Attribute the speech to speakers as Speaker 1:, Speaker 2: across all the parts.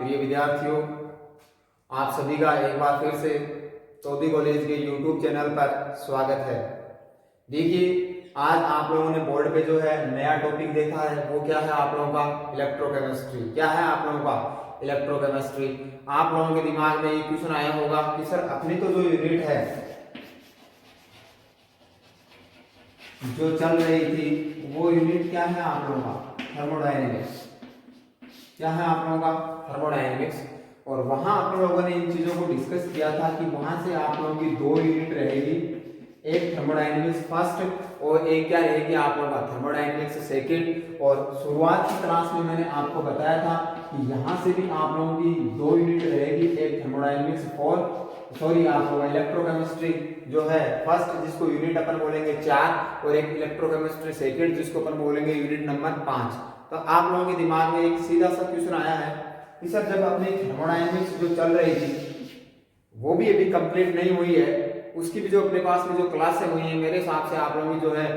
Speaker 1: प्रिय विद्यार्थियों, आप सभी का एक बार फिर से चौधरी कॉलेज के YouTube चैनल पर स्वागत है। देखिए, आज आप लोगों ने बोर्ड पे जो है नया टॉपिक देखा है, वो क्या है आप लोगों का इलेक्ट्रोकेमिस्ट्री। क्या है आप लोगों का इलेक्ट्रोकेमिस्ट्री। आप लोगों के दिमाग में ये क्वेश्चन आया होगा कि सर अपनी तो जो यूनिट है जो चल रही थी वो यूनिट क्या है आप लोगों का थर्मोडायनेमिक्स। क्या है आप लोगों का थर्मोडायनेमिक्स। और वहां आप लोगों ने इन चीजों को डिस्कस किया था कि वहां से आप लोगों की दो यूनिट रहेगी, एक थर्मोडायनेमिक्स फर्स्ट और एक क्या रहेगी आप लोगों का थर्मोडायनेमिक्स सेकंड। और शुरुआत की क्लास में मैंने आपको बताया था कि यहाँ से भी आप लोगों की दो यूनिट रहेगी, एक थर्मोडायनेमिक्स और आप लोगों इलेक्ट्रोकेमिस्ट्री जो है फर्स्ट जिसको यूनिट अपन बोलेंगे 4 और एक इलेक्ट्रोकेमिस्ट्री सेकंड जिसको अपन बोलेंगे यूनिट नंबर 5। तो आप लोगों के दिमाग में एक सीधा सा क्वेश्चन आया है कि सर जब अपनी थर्मोडायनेमिक्स जो चल रही थी वो भी अभी कंप्लीट नहीं हुई है, उसकी भी जो अपने पास में जो क्लासें हुई हैं, मेरे हिसाब से आप लोगों की जो है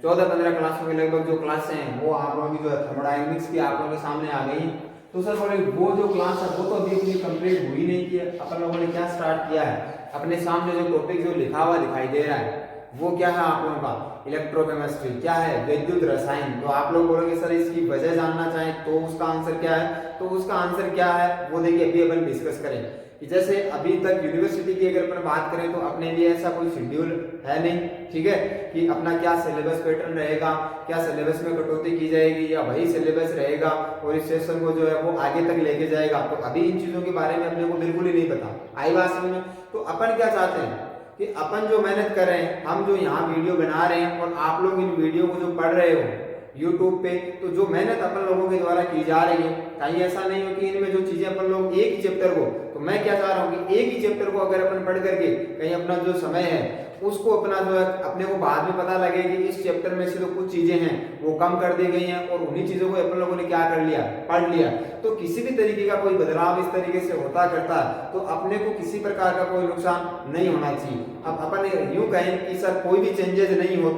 Speaker 1: 14-15 क्लासों में लगभग जो क्लासें हैं वो आप लोगों की जो है थर्मोडायनेमिक्स की आप लोगों के सामने आ गई। तो सर बोले वो जो क्लास है वो तो अभी अपनी कंप्लीट हुई नहीं की है। अपन लोगों ने क्या स्टार्ट किया है, अपने सामने जो टॉपिक जो लिखा हुआ दिखाई दे रहा है वो क्या है आप लोगों का इलेक्ट्रोकेमिस्ट्री। क्या है विद्युत रसायन। तो आप लोग बोलोगे सर इसकी वजह जानना चाहें तो उसका आंसर क्या है, तो उसका आंसर क्या है वो देखिए अभी अपन डिस्कस करें कि जैसे अभी तक यूनिवर्सिटी की अगर अपन बात करें तो अपने लिए ऐसा कोई शेड्यूल है नहीं, ठीक है, कि अपना क्या सिलेबस पैटर्न रहेगा, क्या सिलेबस में कटौती की जाएगी या वही सिलेबस रहेगा और इस सेशन को जो है वो आगे तक लेके जाएगा। तो अभी इन चीजों के बारे में अपने को बिल्कुल ही नहीं पता। आई बात समझ में। तो अपन क्या चाहते हैं कि अपन जो मेहनत कर रहे हैं, हम जो यहाँ वीडियो बना रहे हैं और आप लोग इन वीडियो को जो पढ़ रहे हो YouTube पे, तो जो मेहनत अपन लोगों के द्वारा की जा रही है, कहीं ऐसा नहीं हो कि इनमें जो चीजें अपन लोग एक ही चैप्टर को, तो मैं क्या चाह रहा हूँ कि एक ही चैप्टर को अगर अपन पढ़ करके कहीं अपना जो समय है उसको अपना जो है अपने को बाद में पता लगे कि इस चैप्टर में से तो कुछ चीजें हैं वो कम कर दी गई हैं और उन्हीं चीजों को अपन लोगों ने क्या कर लिया, पढ़ लिया। तो किसी भी तरीके का कोई बदलाव इस तरीके से होता करता तो अपने को किसी प्रकार का कोई नुकसान नहीं होना चाहिए। अब अपन यूं कहें कि सर कोई भी चेंजेस नहीं हो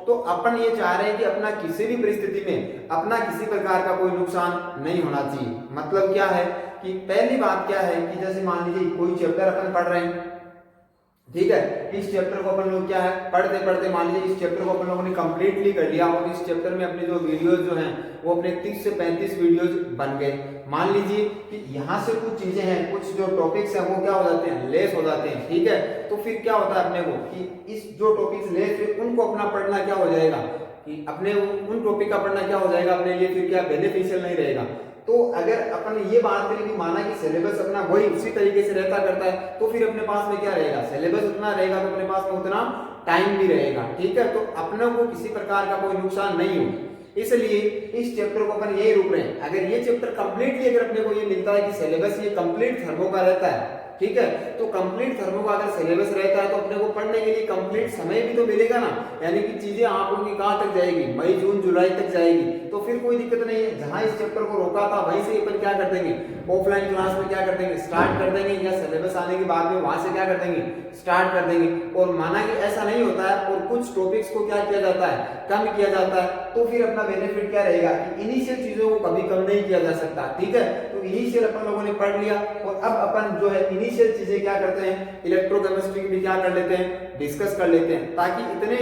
Speaker 1: तो अपन ये चाह रहे हैं कि अपना किसी भी परिस्थिति में अपना किसी प्रकार का कोई नुकसान नहीं होना चाहिए। मतलब क्या है कि पहली बात क्या है कि जैसे मान लीजिए कोई चैप्टर अपन पढ़ रहे हैं, ठीक है, इस चैप्टर को अपन लोग क्या है पढ़ते पढ़ते मान लीजिए इस चैप्टर को अपन लोगों ने कंप्लीटली कर लिया और इस चैप्टर में अपने जो वीडियोस जो हैं वो अपने 30 से 35 वीडियोस बन गए। मान लीजिए कि यहाँ से कुछ चीजें हैं, कुछ जो टॉपिक्स हैं वो क्या हो जाते हैं, लेस हो जाते हैं, ठीक है। तो फिर क्या होता है अपने को कि इस जो टॉपिक्स लेस है उनको अपना पढ़ना क्या हो जाएगा कि अपने उन टॉपिक का पढ़ना क्या हो जाएगा अपने लिए फिर क्या बेनिफिशियल नहीं रहेगा। तो अगर अपन ये बात करें कि माना कि सिलेबस अपना वही उसी तरीके से रहता करता है तो फिर अपने पास में क्या रहेगा, सिलेबस उतना रहेगा तो अपने पास में उतना टाइम भी रहेगा, ठीक है। तो अपने को किसी प्रकार का कोई नुकसान नहीं हो, इसलिए इस चैप्टर को अपन यही रोक रहे हैं। अगर ये चैप्टर कंप्लीटली अगर अपने को ये मिलता है कि सिलेबस ये कंप्लीट थर्मो का रहता है, ठीक है, तो कंप्लीट थर्मो का अगर सिलेबस रहता है तो अपने को पढ़ने के लिए कंप्लीट समय भी तो मिलेगा ना, यानी कि चीजें आप लोगों की कहां तक जाएगी, मई जून जुलाई तक जाएगी। तो फिर कोई दिक्कत नहीं है, जहां इस चैप्टर को रोका था वहीं से अपन क्या कर देंगे ऑफलाइन क्लास में क्या कर देंगे स्टार्ट कर देंगे, या सिलेबस आने के बाद में वहां से क्या कर देंगे स्टार्ट कर देंगे। और माना कि ऐसा नहीं होता है और कुछ टॉपिक्स को क्या किया जाता है कम किया जाता है, तो फिर अपना बेनिफिट क्या रहेगा कि इनिशियल चीजों को कभी कम नहीं किया जा सकता, ठीक है। तो इनिशियल अपन लोगों ने पढ़ लिया और अब अपन जो है इनिशियल चीजें क्या करते हैं इलेक्ट्रोकेमिस्ट्री की भी क्या कर लेते हैं डिस्कस कर लेते हैं, ताकि इतने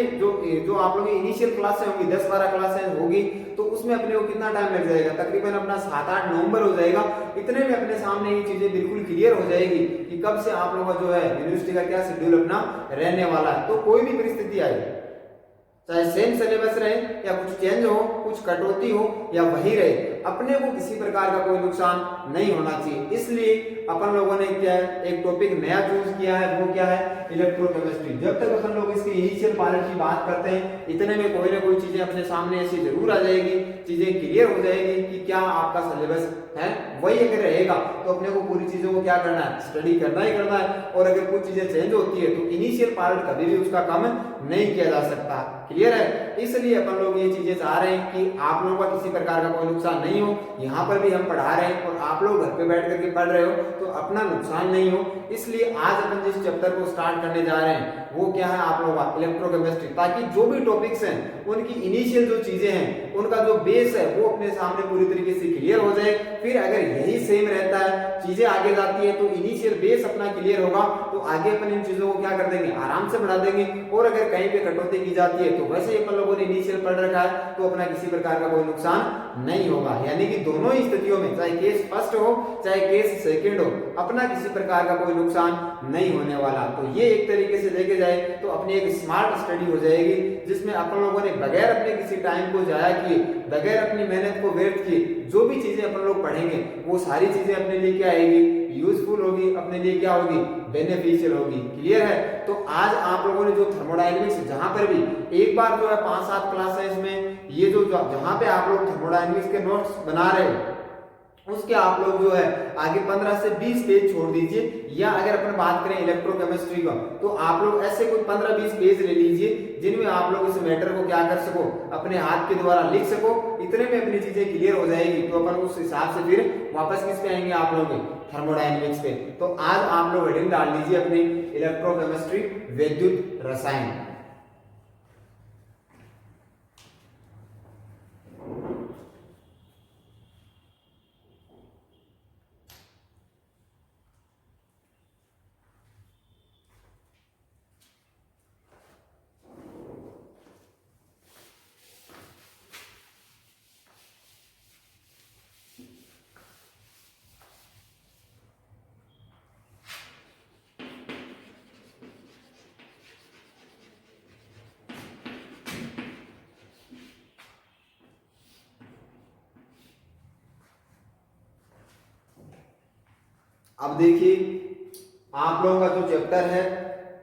Speaker 1: जो आप लोगों की इनिशियल क्लासें होंगी 10-12 क्लासें होगी तो उसमें अपने को कितना टाइम लग जाएगा, तकरीबन अपना 7-8 नवंबर हो जाएगा। इतने में अपने सामने ये चीजें बिल्कुल क्लियर हो जाएगी कि कब से आप लोगों का जो है यूनिवर्सिटी का क्या शेड्यूल अपना रहने वाला है। तो कोई भी परिस्थिति आए, चाहे सेम सिलेबस रहे या कुछ चेंज हो, कुछ कटौती हो या वही रहे, अपने को किसी प्रकार का कोई नुकसान नहीं होना चाहिए। इसलिए अपन लोगों ने क्या है एक टॉपिक नया चूज किया है, वो क्या है इलेक्ट्रोकेमिस्ट्री। जब तक अपन लोग इसकी इनिशियल पार्ट की बात करते हैं इतने में कोई ना कोई चीजें अपने सामने ऐसी जरूर आ जाएगी, चीजें क्लियर हो जाएगी कि क्या आपका सिलेबस है वही अगर रहेगा तो अपने को पूरी चीजों को क्या करना है स्टडी करना ही करना है। और अगर कुछ चीजें चेंज होती है तो इनिशियल पार्ट कभी भी उसका कम नहीं किया जा सकता, क्लियर है। इसलिए अपन लोग ये चीजें चाह रहे हैं कि आप लोगों का किसी प्रकार का कोई नुकसान नहीं हो। यहाँ पर भी हम पढ़ा रहे हैं और आप लोग घर पे बैठ करके पढ़ रहे हो तो अपना नुकसान नहीं हो। इसलिए आज अपन जिस चैप्टर को स्टार्ट करने जा रहे हैं वो क्या है आप लोगों का इलेक्ट्रोकेमिस्ट्री, ताकि जो भी टॉपिक्स हैं उनकी इनिशियल जो चीजें हैं उनका जो बेस है वो अपने सामने पूरी तरीके से क्लियर हो जाए। फिर अगर यही सेम रहता है, चीजें आगे जाती है तो इनिशियल बेस अपना क्लियर होगा तो आगे अपन इन चीजों को क्या कर देंगे, आराम से बढ़ा देंगे। और अगर कहीं पे कटौती की जाती है तो वैसे ही अपन लोगों ने इनिशियल पढ़ रखा है तो अपना किसी प्रकार का कोई नुकसान नहीं होगा। यानी कि दोनों ही स्थितियों में, चाहे केस फर्स्ट हो चाहे केस सेकंड हो, अपना किसी प्रकार का कोई नुकसान नहीं होने वाला। तो ये एक तरीके से देखे जाए तो अपनी एक स्मार्ट स्टडी हो जाएगी, जिसमें अपन लोगों ने बगैर अपने किसी टाइम को जाया किए, बगैर अपनी मेहनत को व्यर्थ किए जो भी चीजें अपन लोग पढ़ेंगे वो सारी चीजें अपने लिए क्या आएगी, यूजफुल होगी, अपने लिए क्या होगी, बेनिफिशियल होगी। क्लियर है? तो आज आप लोगों ने जो थर्मोडायनेमिक्स, जहां पर भी एक बार जो है 5-7 क्लास है इसमें, ये जो जहां पे आप लोग थर्मोडायनेमिक्स के नोट्स बना रहे हो उसके आप लोग जो है आगे 15 से 20 पेज छोड़ दीजिए, या अगर अपन बात करें इलेक्ट्रोकेमिस्ट्री का तो आप लोग ऐसे कोई 15-20 पेज ले लीजिए जिनमें आप लोग इस मैटर को क्या कर सको, अपने हाथ के द्वारा लिख सको। इतने में अपनी चीजें क्लियर हो जाएगी तो अपन उस हिसाब से फिर वापस किस पे आएंगे, आप लोग थर्मोडायनेमिक्स पे। तो आज आप लोग हेडिंग डाल लीजिए अपनी इलेक्ट्रोकेमिस्ट्री, विद्युत रसायन। अब देखिए आप लोगों का जो चैप्टर है,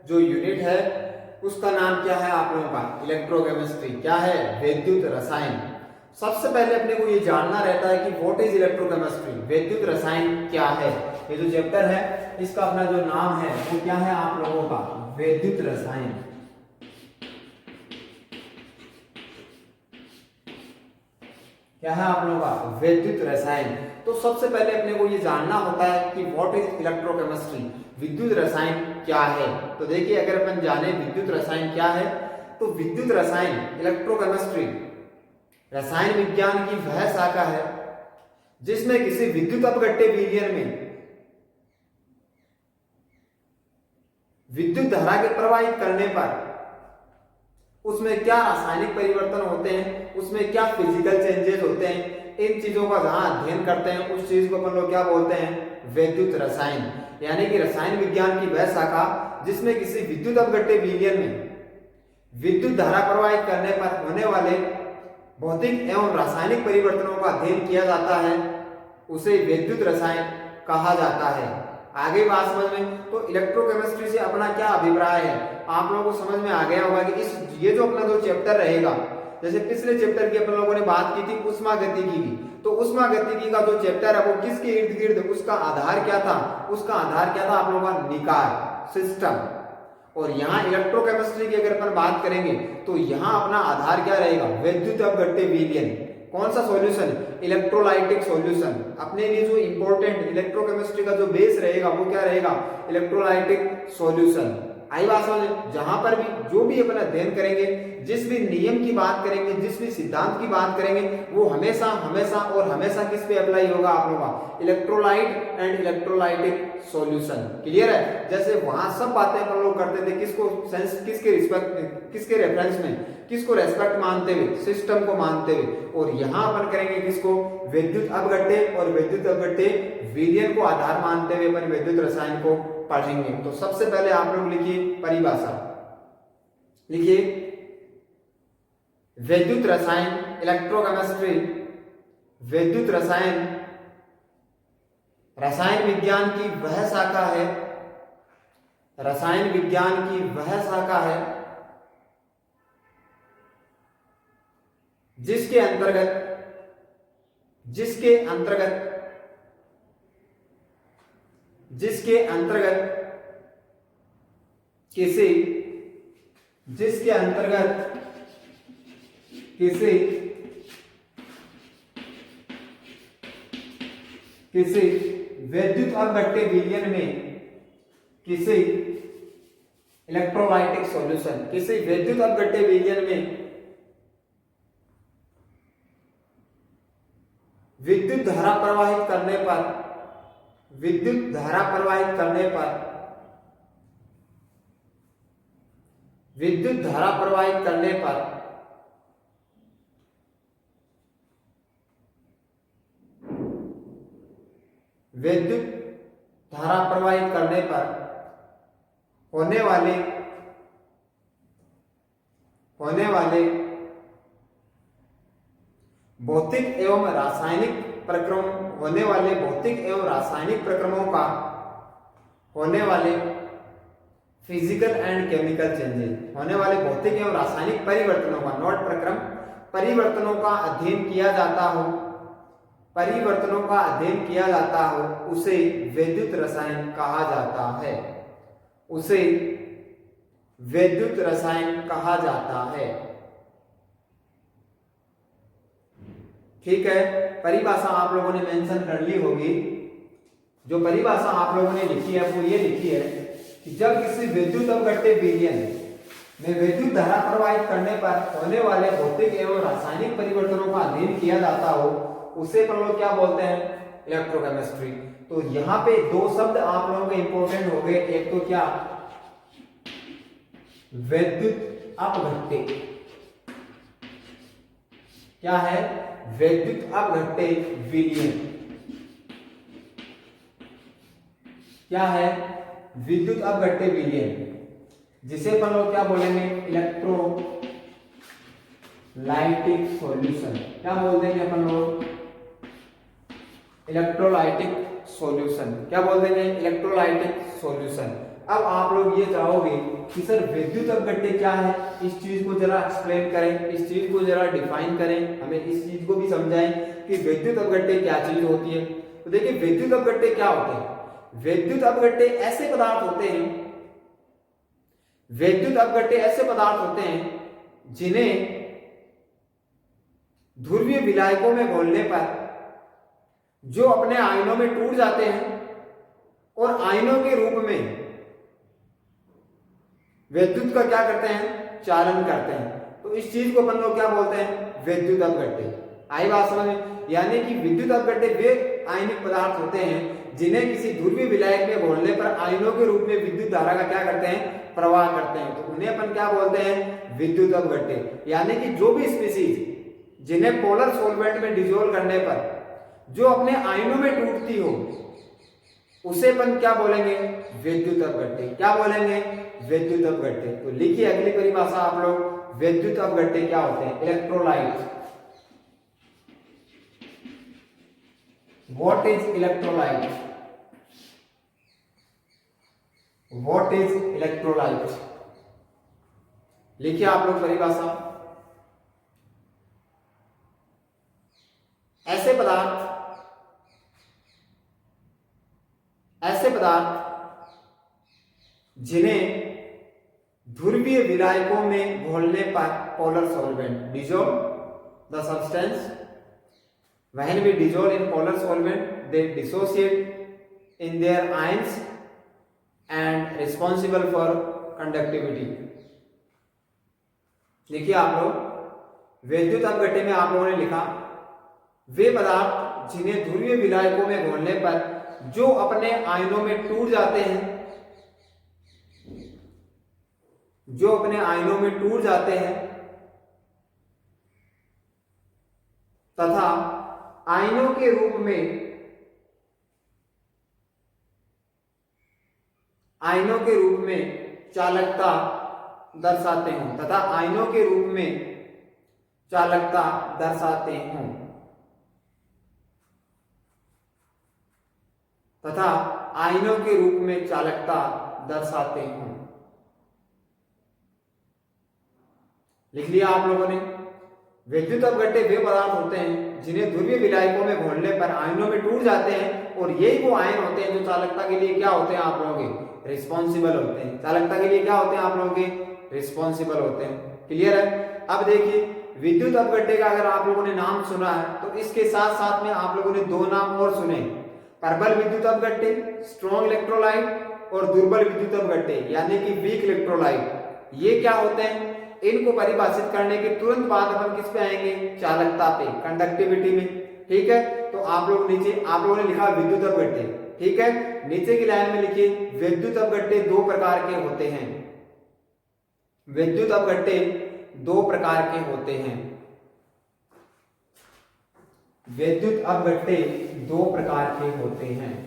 Speaker 1: जो यूनिट है, उसका नाम क्या है आप लोगों का, इलेक्ट्रोकेमिस्ट्री। क्या है, विद्युत रसायन। सबसे पहले अपने को ये जानना रहता है कि व्हाट इज इलेक्ट्रोकेमिस्ट्री, विद्युत रसायन क्या है। ये जो चैप्टर है इसका अपना जो नाम है वो क्या है आप लोगों का, विद्युत रसायन। क्या है आप लोगों का, विद्युत रसायन। तो सबसे पहले अपने को ये जानना होता है कि व्हाट इज इलेक्ट्रोकेमिस्ट्री, विद्युत रसायन क्या है। तो देखिए अगर अपन जाने विद्युत रसायन क्या है, तो विद्युत रसायन, इलेक्ट्रोकेमिस्ट्री, रसायन विज्ञान की वह शाखा है जिसमें किसी विद्युत अपघट्य विलयन में विद्युत धारा के प्रवाहित करने पर उसमें क्या रासायनिक परिवर्तन होते हैं, उसमें क्या फिजिकल चेंजेस होते हैं, इन चीजों का जहां अध्ययन करते हैं उस चीज को अपन लोग क्या बोलते हैं, विद्युत रसायन। यानी कि रसायन विज्ञान की वह शाखा जिसमें किसी विद्युत अपघट्य विलयन में विद्युत धारा प्रवाहित करने पर होने वाले भौतिक एवं रासायनिक परिवर्तनों का अध्ययन किया जाता है, उसे विद्युत रसायन कहा जाता है। आगे बात समझ में, तो इलेक्ट्रोकेमिस्ट्री से अपना क्या अभिप्राय है आप लोगों को समझ में आ गया होगा कि ये जो अपना जो चैप्टर रहेगा, जैसे पिछले चैप्टर की अपन लोगों ने बात की थी उष्मागतिकी की, तो उष्मागतिकी का जो चैप्टर है वो किसके इर्द गिर्द, उसका आधार क्या था, उसका आधार क्या था आप लोगों का, निकाय सिस्टम। और यहाँ इलेक्ट्रोकेमिस्ट्री की अगर अपन बात करेंगे तो यहाँ अपना आधार क्या रहेगा, विद्युत अपघट्य विलयन। कौन सा सॉल्यूशन, इलेक्ट्रोलाइटिक सॉल्यूशन। अपने लिए जो इंपॉर्टेंट इलेक्ट्रोकेमिस्ट्री का जो बेस रहेगा वो क्या रहेगा, इलेक्ट्रोलाइटिक सॉल्यूशन। आई बात समझ, जहां पर भी जो भी अपन अध्ययन करेंगे, जिस भी नियम की बात करेंगे, जिस भी सिद्धांत की बात करेंगे, वो हमेशा हमेशा और हमेशा किस पे अप्लाई होगा आप लोगों का, electrolyte and electrolytic solution. Clear है? जैसे वहां सब बातें अपन लोग करते थे किसको सेंस, किसके रिस्पेक्ट, किसके रेफरेंस में, किसको रेस्पेक्ट मानते हुए, सिस्टम को मानते हुए, और यहां अपन करेंगे किसको, विद्युत अपघट्य और विद्युत अपघट्य विलयन को आधार मानते हुए अपन विद्युत रसायन को पढ़ेंगे। तो सबसे पहले आप लोग लिखिए परिभाषा, लिखिए विद्युत रसायन, इलेक्ट्रोकेमिस्ट्री, विद्युत रसायन रसायन विज्ञान की वह शाखा है, रसायन विज्ञान की वह शाखा है जिसके अंतर्गत जिसके अंतर्गत जिसके अंतर्गत किसी जिसके अंतर्गत किसी किसी विद्युत अपघट्य विलयन में किसी इलेक्ट्रोलाइटिक सॉल्यूशन, किसी विद्युत अपघट्य विलयन में विद्युत धारा प्रवाहित करने पर, विद्युत धारा प्रवाहित करने पर, विद्युत धारा प्रवाहित करने पर विद्युत धारा प्रवाहित करने पर होने वाले भौतिक एवं रासायनिक प्रक्रम होने वाले भौतिक एवं रासायनिक प्रक्रमों का होने वाले फिजिकल एंड केमिकल चेंजेस, होने वाले भौतिक एवं रासायनिक परिवर्तनों का, नोट प्रक्रम, परिवर्तनों का अध्ययन किया जाता हो, परिवर्तनों का अध्ययन किया जाता हो, उसे वैद्युत रसायन कहा जाता है, उसे वैद्युत रसायन कहा जाता है। ठीक है, परिभाषा आप लोगों ने मेंशन कर ली होगी। जो परिभाषा आप लोगों ने लिखी है वो ये लिखी है कि जब किसी विद्युत अपघट्य विलयन में विद्युत धारा प्रवाहित करने पर होने वाले भौतिक एवं रासायनिक परिवर्तनों का अध्ययन किया जाता हो, उसे पर लोग क्या बोलते हैं, इलेक्ट्रोकेमिस्ट्री। तो यहाँ पे दो शब्द आप लोगों के इंपॉर्टेंट हो गए, एक तो क्या, विद्युत अपघट्य, क्या है, विद्युत अपघट्य विलयन, क्या है, विद्युत अपघट्य विलयन, जिसे अपन लोग क्या बोलेंगे, इलेक्ट्रोलाइटिक सॉल्यूशन। क्या बोल देंगे अपन लोग, इलेक्ट्रोलाइटिक सॉल्यूशन। क्या बोल देंगे, इलेक्ट्रोलाइटिक सॉल्यूशन। अब आप लोग ये चाहोगे कि सर विद्युत अपघट्य क्या है, इस चीज को जरा एक्सप्लेन करें, इस चीज को जरा डिफाइन करें, हमें इस चीज को भी समझाएं कि विद्युत अपघट्य क्या चीज होती है। तो देखिए विद्युत अपघट्य क्या होते हैं, विद्युत अपघट्य ऐसे पदार्थ होते हैं, विद्युत अपघट्य ऐसे पदार्थ होते हैं जिन्हें ध्रुवीय विलायकों में घोलने पर जो अपने आयनों में टूट जाते हैं और आयनों के रूप में विद्युत का क्या करते हैं, चालन करते हैं। तो इस चीज को अपन लोग क्या बोलते हैं, विद्युत अपघट्य। आई बात समझ में, यानी कि विद्युत अपघट्य वे आयनिक पदार्थ होते हैं जिन्हें किसी ध्रुवीय विलायक में घोलने पर आयनों के रूप में विद्युत धारा का क्या करते हैं, प्रवाह करते हैं। तो उन्हें अपन क्या बोलते हैं, विद्युत अपघट्य। यानी कि जो भी स्पीसीज जिन्हें पोलर सॉल्वेंट में डिसॉल्व करने पर जो अपने आयनों में टूटती हो, उसे अपन क्या बोलेंगे, विद्युत अपघट्य। क्या बोलेंगे, विद्युत अपघट्य। तो लिखिए अगली परिभाषा आप लोग, विद्युत अपघट्य क्या होते हैं, electrolyte. What is electrolyte, what is electrolyte, लिखिए आप लोग परिभाषा। ऐसे पदार्थ जिन्हें ध्रुवीय विलायकों में घोलने पर polar solvent dissolve the substance, when we dissolve in polar solvent they dissociate in their ions and responsible for conductivity। देखिए आप लोग विद्युत अपघट्य में आप लोगों ने लिखा वे पदार्थ जिन्हें ध्रुवीय विलायकों में घोलने पर जो अपने आयनों में टूट जाते हैं, जो अपने आयनों में टूट जाते हैं तथा आयनों के रूप में चालकता दर्शाते हों, तथा आयनों के रूप में चालकता दर्शाते हों, तथा आयनों के रूप में चालकता दर्शाते हों। लिख लिया आप लोगों ने। विद्युत अपघट्य वे पदार्थ होते हैं जिन्हें ध्रुवीय विलायकों में घोलने पर आयनों में टूट जाते हैं और यही वो आयन होते हैं जो चालकता के लिए क्या होते हैं आप लोगों के, रिस्पॉन्सिबल होते हैं। चालकता के लिए क्या होते हैं आप लोगों के, रिस्पॉन्सिबल होते हैं। क्लियर है। अब देखिए विद्युत अपघट्य का अगर आप लोगों ने नाम सुना है तो इसके साथ साथ में आप लोगों ने दो नाम और सुने, प्रबल विद्युत अपघट्य स्ट्रॉन्ग इलेक्ट्रोलाइट और दुर्बल विद्युत अपघट्य यानी कि वीक इलेक्ट्रोलाइट। ये क्या होते हैं, इनको परिभाषित करने के तुरंत बाद अपन किस पे आएंगे, चालकता पे, कंडक्टिविटी में। ठीक है, तो आप लोग नीचे आप लोगों ने लिखा विद्युत अपघट्य, ठीक है। नीचे की लाइन में लिखिए विद्युत अपघट्य दो प्रकार के होते हैं। विद्युत अपघट्य दो प्रकार के होते हैं। विद्युत अपघट्य दो प्रकार के होते हैं।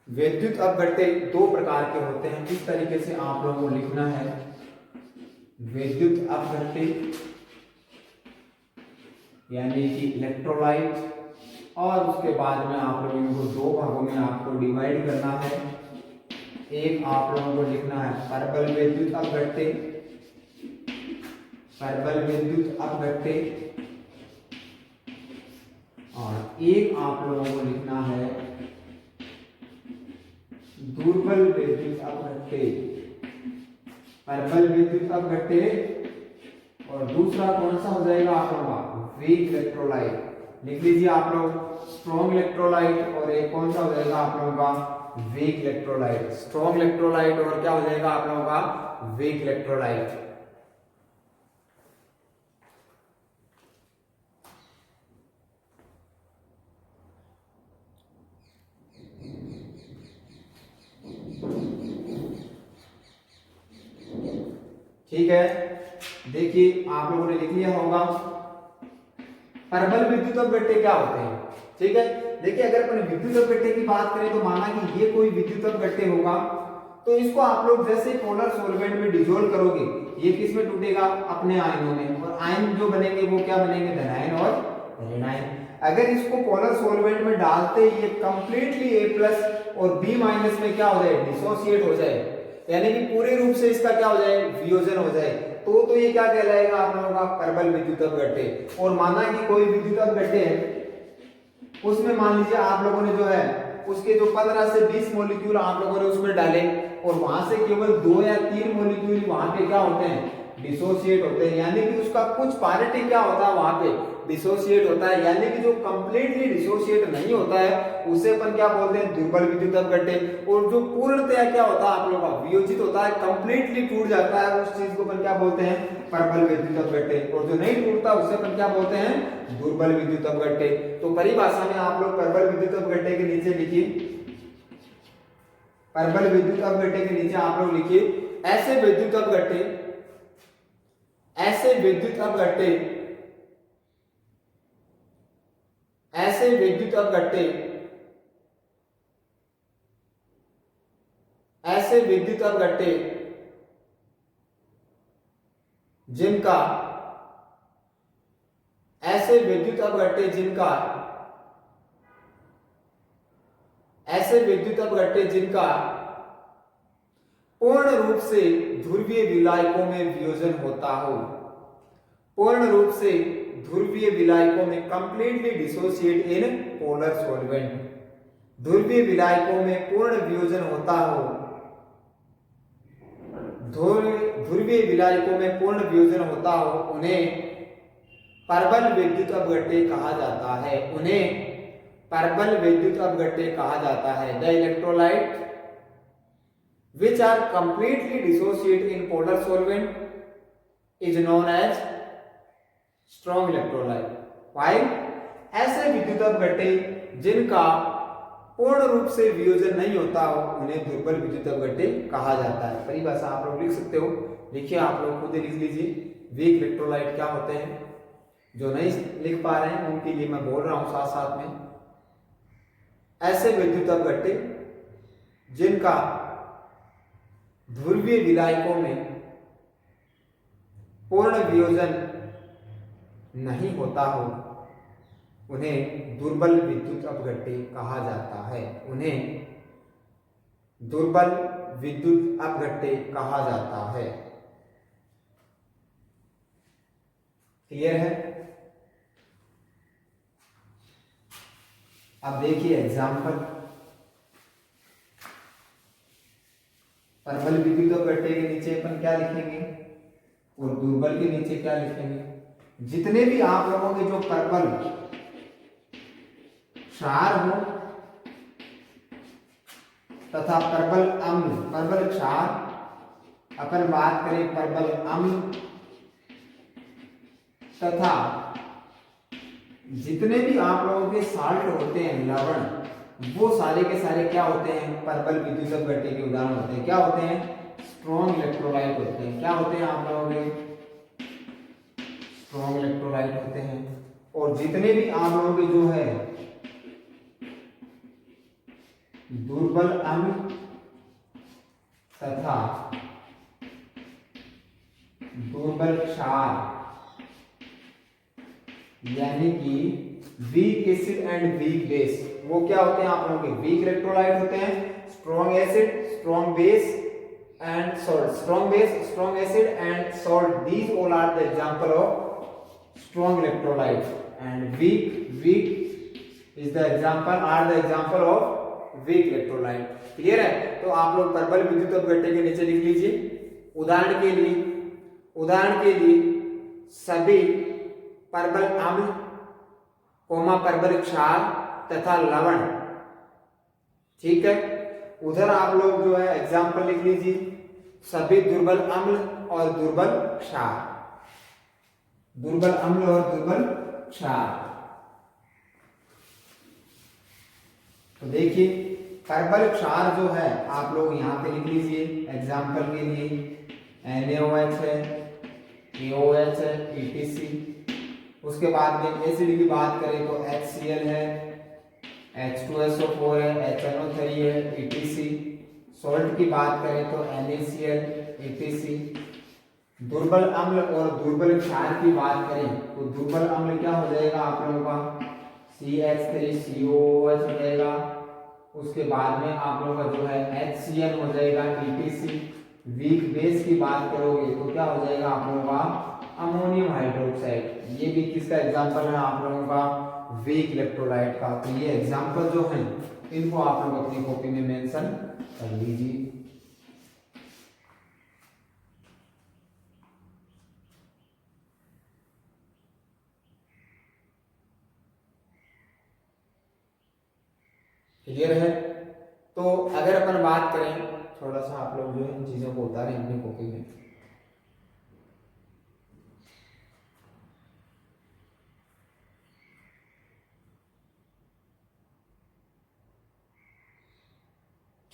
Speaker 1: विद्युत अपघट्य दो प्रकार के होते हैं। किस तरीके से आप लोगों को लिखना है, विद्युत अपघट्य यानी कि इलेक्ट्रोलाइट, और उसके बाद में आप लोगों को दो भागों में आपको डिवाइड करना है। एक आप लोगों को लिखना है परबल विद्युत अपघट्य, परबल विद्युत अपघट्य, और एक आप लोगों को लिखना है दुर्बल विद्युत अपघट्य। परबल विद्युत अपघट्य और दूसरा कौन सा हो जाएगा आप लोगों का, वीक इलेक्ट्रोलाइट। लिख लीजिए आप लोग स्ट्रॉन्ग इलेक्ट्रोलाइट, और एक कौन सा हो जाएगा आप लोगों का, वीक इलेक्ट्रोलाइट। स्ट्रॉन्ग इलेक्ट्रोलाइट और क्या हो जाएगा आप लोगों का, वीक इलेक्ट्रोलाइट। ठीक है, देखिए आप लोगों ने लिख लिया होगा परबल विद्युत अपघट्य क्या होते हैं, ठीक है। देखिए अगर अपन विद्युत अपघट्य की बात करें तो माना कि ये कोई विद्युत अपघट्य होगा, तो इसको आप लोग जैसे पोलर सॉल्वेंट में डिसॉल्व करोगे, ये किस में टूटेगा, अपने आयनों में, और आयन जो बनेंगे वो क्या बनेंगे, धनायन और ऋण आयन। अगर इसको पोलर सॉल्वेंट में डालते ये कंप्लीटली A+ और B- में क्या हो जाए, डिसोसिएट हो जाए, यानी कि पूरे रूप से इसका क्या हो जाए, वियोजन हो जाए, तो ये क्या कहलाएगा आप लोगों का, परबल विद्युत अपघट्य। और माना कि कोई विद्युत अपघट्य है, उसमें मान लीजिए आप लोगों ने जो है उसके जो 15 से 20 मॉलिक्यूल आप लोगों ने उसमें डाले, और वहां से केवल 2 या 3 मॉलिक्यूल वहां पे क्या होते हैं, डिसोसिएट होते हैं, यानी कि उसका कुछ पार्ट क्या होता है वहां पे डिसोसिएट होता है, यानी कि जो कंप्लीटली डिसोसिएट नहीं होता है उसे अपन क्या बोलते हैं, दुर्बल विद्युत अपघट्य। और जो पूर्णतया क्या होता है आप लोगों का, वियोजित होता है, कंप्लीटली टूट जाता है, उस चीज को अपन क्या बोलते हैं, परबल विद्युत अपघट्य। और जो नहीं टूटता उसे अपन क्या बोलते हैं, दुर्बल विद्युत अपघट्य। तो परिभाषा में आप लोग परबल विद्युत अपघट्य के नीचे लिखिए, परबल विद्युत अपघट्य के नीचे आप लोग लिखिए ऐसे विद्युत अपघट्य, ऐसे विद्युत अपघट्य, ऐसे विद्युत अपघट्य, ऐसे विद्युत अपघट्य जिनका, ऐसे विद्युत अपघट्य जिनका, ऐसे विद्युत अपघट्य जिनका पूर्ण रूप से ध्रुवीय विलायकों में वियोजन होता हो, पूर्ण रूप से ध्रुवीय विलायकों में, completely dissociate in polar solvent, ध्रुवीय विलायकों में पूर्ण वियोजन होता हो, ध्रुवीय विलायकों में पूर्ण वियोजन होता हो, उन्हें परबल विद्युत अपघट्य कहा जाता है, उन्हें परबल विद्युत अपघट्य कहा जाता है। The electrolyte which are completely dissociate in polar solvent is known as strong electrolyte, while ऐसे विद्युत अपघट्य जिनका पूर्ण रूप से वियोजन नहीं होता हो उन्हें दुर्बल विद्युत अपघट्य कहा जाता है। परिभाषा आप लोग लिख सकते हो, लिखिए आप लोग खुद लिख लीजिए। वीक इलेक्ट्रोलाइट क्या होते हैं, जो नहीं लिख पा रहे हैं उनके लिए मैं बोल रहा हूं साथ साथ में, ऐसे विद्युत अपघट्य जिनका ध्रुवीय विलायकों में पूर्ण वियोजन नहीं होता हो उन्हें दुर्बल विद्युत अपघट्य कहा जाता है, उन्हें दुर्बल विद्युत अपघट्य कहा जाता है। क्लियर है? अब देखिए एग्जाम्पल, परबल विद्युत अपघट्य के नीचे अपन क्या लिखेंगे और दुर्बल के नीचे क्या लिखेंगे। जितने भी आप लोगों के जो परबल क्षार हो तथा प्रबल अम्ल, प्रबल क्षार, अपन बात करें प्रबल अम्ल तथा जितने भी आप लोगों के साल्ट होते हैं, लवण, वो सारे के सारे क्या होते हैं, प्रबल विद्युत अपघट्य के उदाहरण होते हैं। क्या होते हैं, स्ट्रॉन्ग इलेक्ट्रोलाइट होते हैं। क्या होते हैं आप लोगों के, स्ट्रॉन्ग इलेक्ट्रोलाइट होते हैं। और जितने भी आप लोगों के जो है दुर्बल अम्ल तथा दुर्बल क्षार, यानी कि weak acid and weak base, वो क्या होते हैं आप लोगों के, वीक इलेक्ट्रोलाइट होते हैं। Strong acid, strong base and salt, strong base, strong acid and salt, these all are the example of strong electrolyte and weak is the example, are the example of weak electrolyte. Clear है। तो आप लोग प्रबल विद्युत अपघट्य के नीचे लिख लीजिए। उदाहरण के लिए सभी प्रबल अम्ल, प्रबल क्षार तथा लवण, ठीक है। उधर आप लोग जो है एग्जाम्पल लिख लीजिए, सभी दुर्बल अम्ल और दुर्बल क्षार, दुर्बल अम्ल और दुर्बल क्षार। तो देखिए प्रबल क्षार जो है आप लोग यहां पे लिख लीजिए एग्जाम्पल के लिए, NaOH है, KOH है, ETC। उसके बाद में एसिड की बात करें तो HCl है, H2SO4 है, HNO3 है, ETC। सॉल्ट की बात करें तो NaCl, ETC। दुर्बल अम्ल और दुर्बल क्षार की बात करें तो दुर्बल अम्ल क्या हो जाएगा आप लोगों का, CH3COOH हो जाएगा। उसके बाद में आप लोगों का जो है HCl हो जाएगा, ETC। वीक बेस की बात करोगे तो क्या हो जाएगा आप लोगों का, अमोनियम हाइड्रोक्साइड। ये भी किसका एग्जांपल है आप लोगों का, वीक इलेक्ट्रोलाइट का। तो ये एग्जांपल जो हैं इनको आप लोग अपनी कॉपी में मेंशन कर लीजिए। क्लियर है। तो अगर अपन बात करें, थोड़ा सा आप लोग जो है इन चीजों को उतारें अपनी कॉपी में।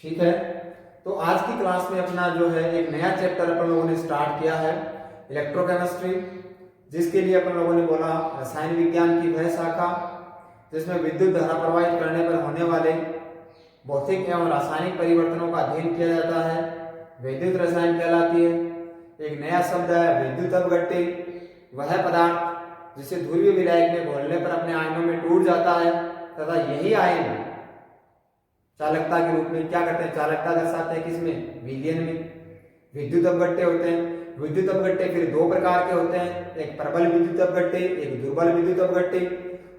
Speaker 1: ठीक है। तो आज की क्लास में अपना जो है एक नया चैप्टर अपन लोगों ने स्टार्ट किया है, इलेक्ट्रोकेमिस्ट्री, जिसके लिए अपन लोगों ने बोला रसायन विज्ञान की वह शाखा जिसमें विद्युत धारा प्रवाहित करने पर होने वाले भौतिक एवं रासायनिक परिवर्तनों का अध्ययन किया जाता है, विद्युत रसायन कहलाती है। एक नया शब्द है विद्युत अपघट्य, वह पदार्थ जिसे ध्रुवीय विलायक में घोलने पर अपने आयनों में टूट जाता है तथा यही आयन चालकता के रूप में क्या करते हैं, चालकता दर्शाते हैं किसमें, विलयन में। विद्युत अपघट्य होते हैं। विद्युत अपघट्य फिर दो प्रकार के होते हैं, एक प्रबल विद्युत अपघट्य, एक दुर्बल विद्युत अपघट्य।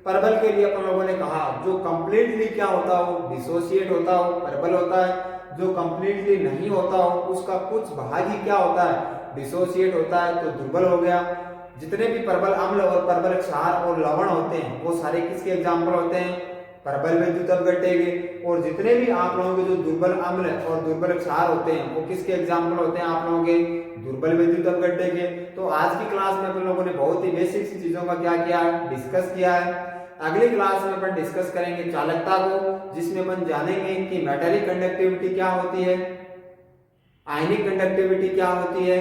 Speaker 1: प्रबल के लिए अपन लोगों ने कहा जो कंप्लीटली क्या होता हो, डिसोसिएट होता हो, प्रबल होता है। जो कंप्लीटली नहीं होता हो उसका कुछ भाग ही क्या होता है, डिसोसिएट होता है, तो दुर्बल हो गया। जितने भी प्रबल अम्ल और प्रबल क्षार और लवण होते हैं वो सारे किसके एग्जाम्पल होते हैं, प्रबल विद्युत अपघट्य के। और जितने भी आप लोगों के जो दुर्बल अम्ल और दुर्बल क्षार होते हैं वो किसके एग्जाम्पल होते हैं, आप लोगों के दुर्बल विद्युत अपघट्य के। तो आज की क्लास में अपन लोगों ने बहुत ही बेसिक सी चीजों का क्या किया है, डिस्कस किया है। अगली क्लास में अपन डिस्कस करेंगे चालकता को, जिसमें अपन जानेंगे कि मेटालिक कंडक्टिविटी क्या होती है, आयनिक कंडक्टिविटी क्या होती है,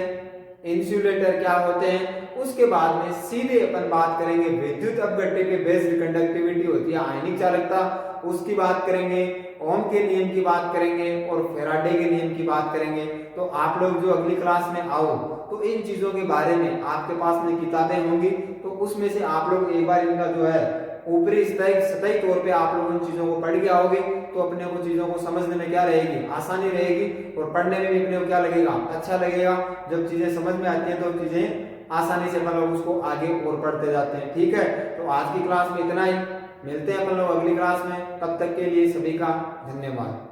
Speaker 1: इंसुलेटर क्या होते हैं। उसके बाद में सीधे अपन बात करेंगे विद्युत अपघट्य के बेस्ड कंडक्टिविटी होती है आयनिक चालकता, उसकी बात करेंगे, ओम के नियम की बात करेंगे और फैराडे के नियम की बात करेंगे। तो आप लोग जो अगली क्लास में आओ तो इन चीजों के बारे में आपके पास में किताबें होंगी, तो उसमें से आप लोग एक बार इनका जो है ऊपरी सतही तौर पे आप लोग इन चीजों को पढ़ के आओगे तो अपने को चीजों को समझने में क्या रहेगी, आसानी रहेगी। और पढ़ने में भी अपने को क्या लगेगा, अच्छा लगेगा। जब चीजें समझ में आती हैं तो चीजें आसानी से अपन लोग उसको आगे और पढ़ते जाते हैं। ठीक है, तो आज की क्लास में इतना ही, मिलते हैं अपन लोग अगली क्लास में। तब तक के लिए सभी का धन्यवाद।